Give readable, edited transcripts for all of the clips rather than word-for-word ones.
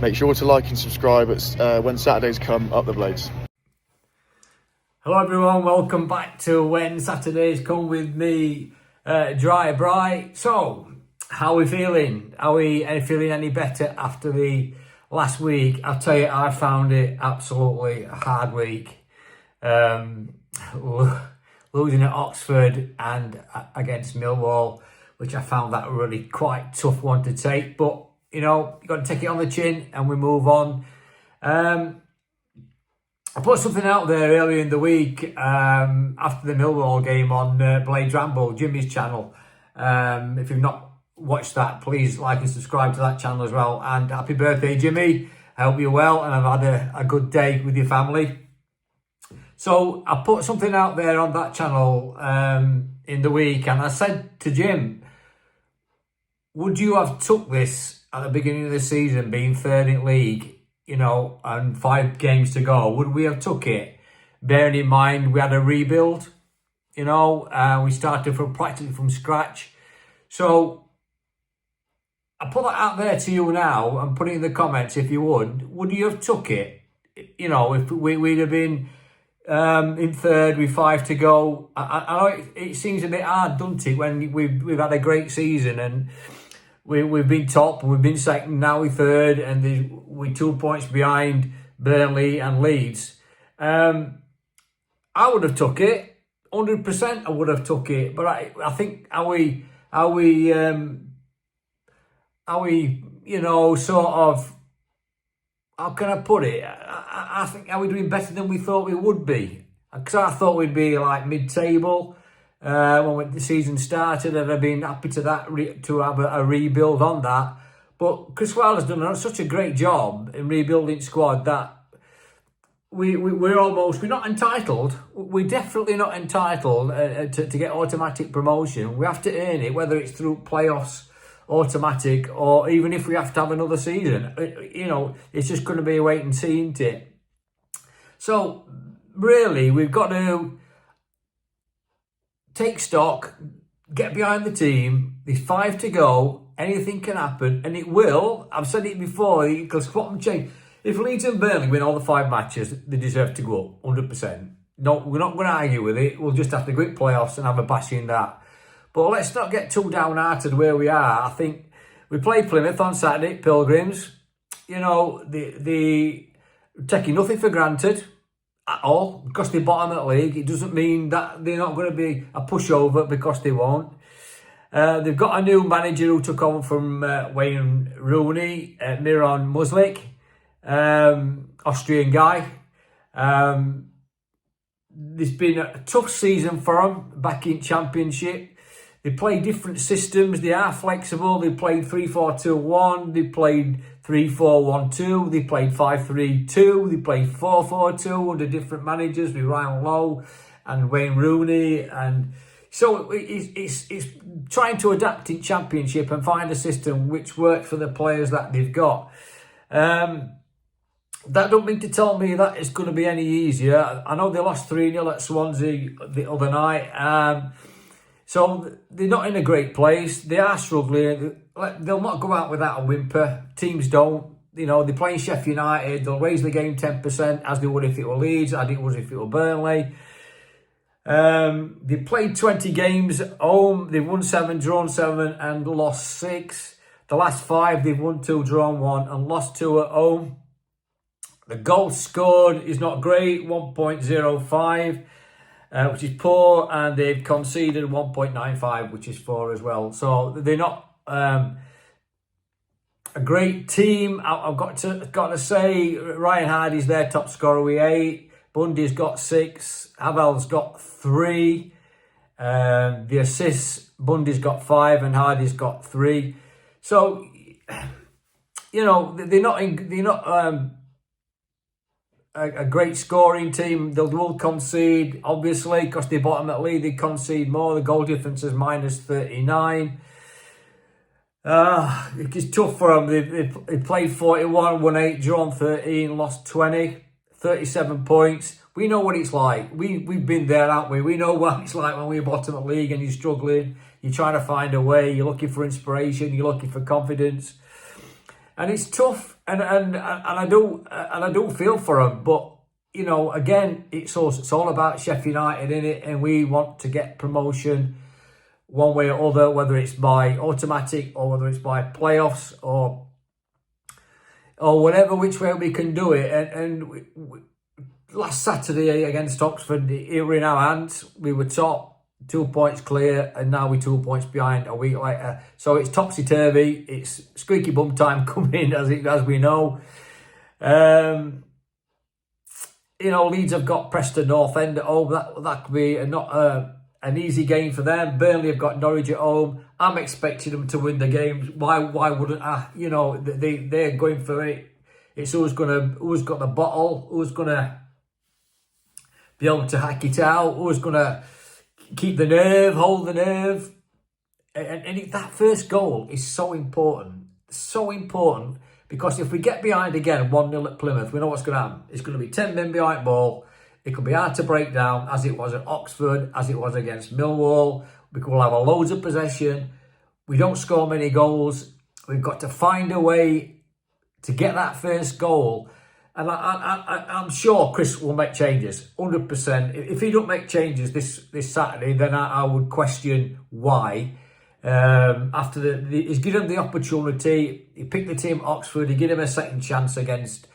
Make sure to like and subscribe when Saturdays come up the blades. Hello everyone, welcome back to When Saturdays Come with me, Dry Bright. So, how are we feeling? Are we feeling any better after the last week? I'll tell you, I found it absolutely a hard week. Losing at Oxford and against Millwall, which I found that a really quite tough one to take. But, you know, you've got to take it on the chin and we move on. I put something out there earlier in the week after the Millwall game on Blades Ramble, Jimmy's channel. If you've not watched that, please like and subscribe to that channel as well. And happy birthday, Jimmy. I hope you're well and I've had a good day with your family. So I put something out there on that channel in the week and I said to Jim, would you have took this at the beginning of the season, being third in league, you know, and 5 games to go? Would we have took it? Bearing in mind we had a rebuild, you know, we started practically from scratch. So I put that out there to you now and put it in the comments if you would you have took it? You know, if we'd have been in third with 5 to go. I know it seems a bit hard, doesn't it, when we've had a great season and we've been top, we've been second, now we're third, and we're 2 points behind Burnley and Leeds. I would have took it, 100%. I would have took it, but I think are we you know, sort of, how can I put it? I think, are we doing better than we thought we would be? Because I thought we'd be like mid-table when the season started, and I've been happy to have a rebuild on that. But Chris Wilder's done such a great job in rebuilding squad that we're not entitled. We're definitely not entitled to get automatic promotion. We have to earn it, whether it's through playoffs, automatic, or even if we have to have another season. You know, it's just going to be a wait and see, isn't it? So really, we've got to take stock, get behind the team. There's 5 to go. Anything can happen, and it will. I've said it before, because what I'm saying, if Leeds and Burnley win all the 5 matches, they deserve to go up, 100%. No, we're not going to argue with it. We'll just have to go in playoffs and have a bash in that. But let's not get too downhearted where we are. I think we play Plymouth on Saturday, Pilgrims. You know, the taking nothing for granted at all, because they're bottom of the league. It doesn't mean that they're not going to be a pushover, because they won't. They've got a new manager who took over from Wayne Rooney, Miran Muslik, Austrian guy. There's been a tough season for them back in Championship. They play different systems. They are flexible. They played 3-4-2-1. They played 3-4-1-2. They played 5-3-2. They played 4-4-2 under different managers with Ryan Lowe and Wayne Rooney. And so it's trying to adapt in Championship and find a system which works for the players that they've got. That don't mean to tell me that it's going to be any easier. I know they lost 3-0 at Swansea the other night. So they're not in a great place. They are struggling. They'll not go out without a whimper. Teams don't. You know, they're playing Sheffield United. They'll raise the game 10%, as they would if it were Leeds, as it was if it were Burnley. They played 20 games at home. They've won 7, drawn 7 and lost 6. The last 5, they've won 2, drawn 1 and lost 2 at home. The goal scored is not great, 1.05. Which is poor, and they've conceded 1.95, which is poor as well. So they're not a great team. I've got to say, Ryan Hardy's their top scorer with 8. Bundy's got 6. Havel's got 3. The assists, Bundy's got 5, and Hardy's got 3. So, you know, they're not a great scoring team. They will concede, obviously, because they're bottom at league. They concede more. The goal difference is -39. It's tough for them. They played 41, won 8, drawn 13, lost 20, 37 points. We know what it's like. We've been there, haven't we? We know what it's like when we're bottom at league and you're struggling. You're trying to find a way. You're looking for inspiration. You're looking for confidence. and it's tough, and I do feel for them, but you know, again, it's all about Sheffield United in it, and we want to get promotion one way or other, whether it's by automatic or whether it's by playoffs or whatever, which way we can do it. And last Saturday against Oxford, it were in our hands. We were top, 2 points clear, and now we're 2 points behind a week later. So it's topsy-turvy. It's squeaky bum time coming, as we know. You know, Leeds have got Preston North End at home. That could be not an easy game for them. Burnley have got Norwich at home. I'm expecting them to win the games. Why wouldn't I? You know, they're going for it. It's who's got the bottle, who's gonna be able to hack it out, who's gonna keep the nerve, hold the nerve. And that first goal is so important. So important, because if we get behind again 1-0 at Plymouth, we know what's going to happen. It's going to be 10 men behind ball. It could be hard to break down, as it was at Oxford, as it was against Millwall. We will have loads of possession. We don't score many goals. We've got to find a way to get that first goal. And I'm sure Chris will make changes, 100%. If he don't make changes this Saturday, then I would question why. After he's given him the opportunity, he picked the team at Oxford, he gave him a second chance against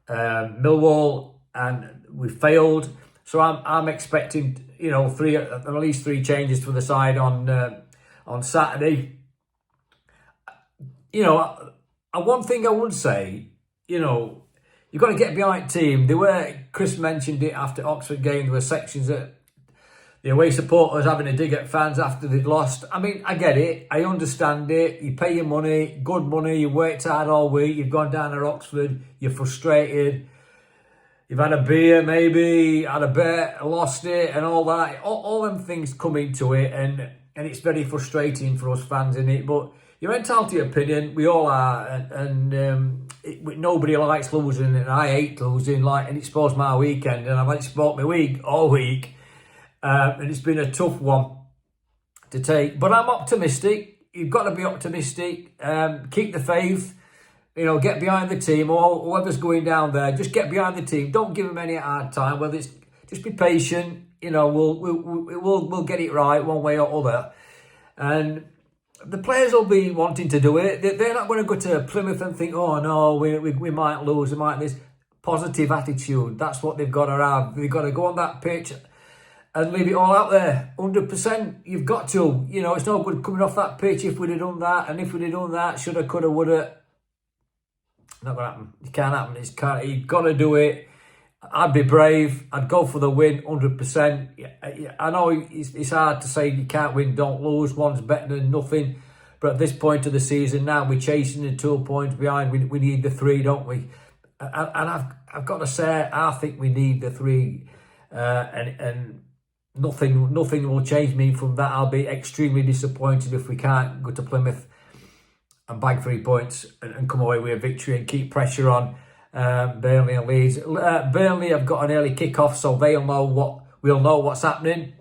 Millwall, and we failed. So I'm expecting, you know, at least three changes for the side on Saturday. You know, one thing I would say, you know, you've got to get behind the team. Chris mentioned it after Oxford game, there were sections that the away supporters having a dig at fans after they'd lost. I mean, I get it. I understand it. You pay your money, good money. You worked hard all week. You've gone down to Oxford. You're frustrated. You've had a beer, maybe, had a bet, lost it, and all that. All them things come into it, and it's very frustrating for us fans in it. But you're entitled to your opinion. We all are, and nobody likes losing, and I hate losing. And it spoils my weekend, and I've had it spoiled my week all week. And it's been a tough one to take. But I'm optimistic. You've got to be optimistic. Keep the faith. You know, get behind the team, or whoever's going down there. Just get behind the team. Don't give them any hard time. Whether it's just be patient. You know, we'll get it right one way or other. And the players will be wanting to do it. They're not going to go to Plymouth and think, oh no, we might lose. We might this. Positive attitude. That's what they've got to have. They've got to go on that pitch and leave it all out there, 100%. You've got to. You know, it's no good coming off that pitch if we'd have done that, and if we'd have done that, shoulda, coulda, woulda. Not gonna happen. It can't happen. You've got to do it. I'd be brave. I'd go for the win, 100%. I know it's hard to say you can't win, don't lose. One's better than nothing. But at this point of the season now, we're chasing the 2 points behind. We need the 3, don't we? And I've got to say, I think we need the 3. And nothing will change me from that. I'll be extremely disappointed if we can't go to Plymouth and bag 3 points and come away with a victory and keep pressure on Burnley and Leeds. Burnley have got an early kick-off, so we'll know what's happening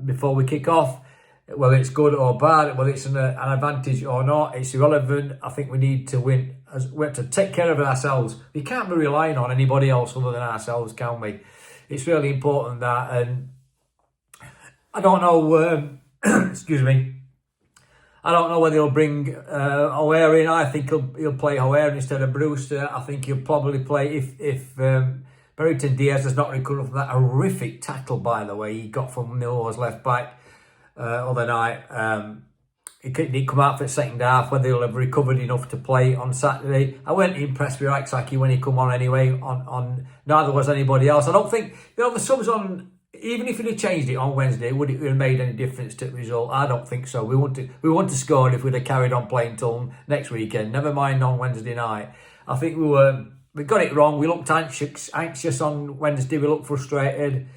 before we kick off. Whether it's good or bad, whether it's an advantage or not, it's irrelevant. I think we need to win. We have to take care of ourselves. We can't be relying on anybody else other than ourselves, can we? It's really important that, and I don't know, excuse me, I don't know whether he'll bring O'Hare in. I think he'll play O'Hare instead of Brewster. I think he'll probably play if Berrington Diaz has not recovered from that horrific tackle, by the way, he got from Millwall's left back other night. He didn't come out for the second half, whether he'll have recovered enough to play on Saturday. I weren't impressed with Ixaki when he come on anyway. On neither was anybody else. I don't think, you know, the subs on, even if he'd have changed it on Wednesday, would it have made any difference to the result? I don't think so. We want to score if we'd have carried on playing till next weekend. Never mind on Wednesday night. I think we got it wrong. We looked anxious on Wednesday. We looked frustrated.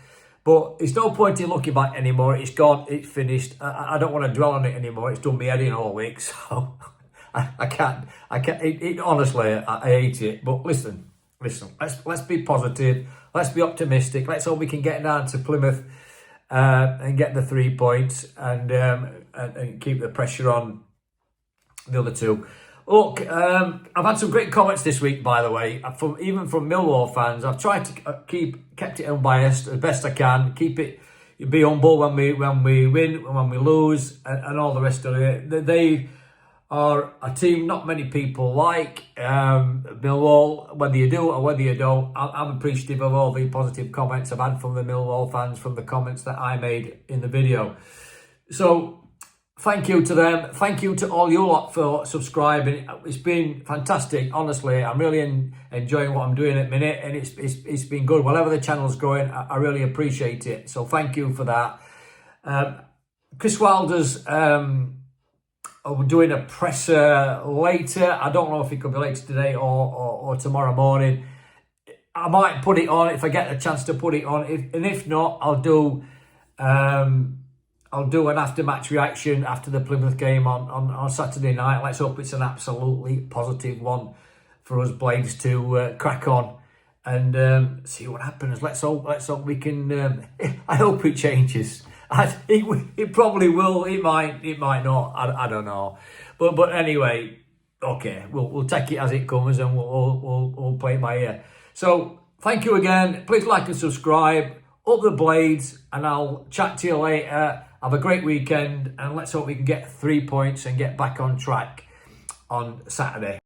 But it's no point in looking back anymore. It's gone. It's finished. I don't want to dwell on it anymore. It's done me head in all week. So I can't. Honestly, I hate it. But listen. Let's be positive. Let's be optimistic. Let's hope we can get down to Plymouth and get the 3 points and keep the pressure on the other 2. Look, I've had some great comments this week, by the way, even from Millwall fans. I've tried to kept it unbiased as best I can, be humble when we win, when we lose, and all the rest of it. They are a team not many people like. Millwall, whether you do or whether you don't, I'm appreciative of all the positive comments I've had from the Millwall fans, from the comments that I made in the video. So thank you to them. Thank you to all you lot for subscribing. It's been fantastic, honestly. I'm really enjoying what I'm doing at the minute, and it's been good. Whatever the channel's going, I really appreciate it. So thank you for that. Chris Wilder's doing a presser later. I don't know if it could be later today or tomorrow morning. I might put it on if I get a chance to put it on. If not, I'll do an after-match reaction after the Plymouth game on Saturday night. Let's hope it's an absolutely positive one for us Blades to crack on and see what happens. Let's hope we can. I hope it changes. It probably will. It might not. I don't know. But anyway, okay. We'll take it as it comes, and we'll play it by ear. So thank you again. Please like and subscribe. Up the Blades, and I'll chat to you later. Have a great weekend, and let's hope we can get 3 points and get back on track on Saturday.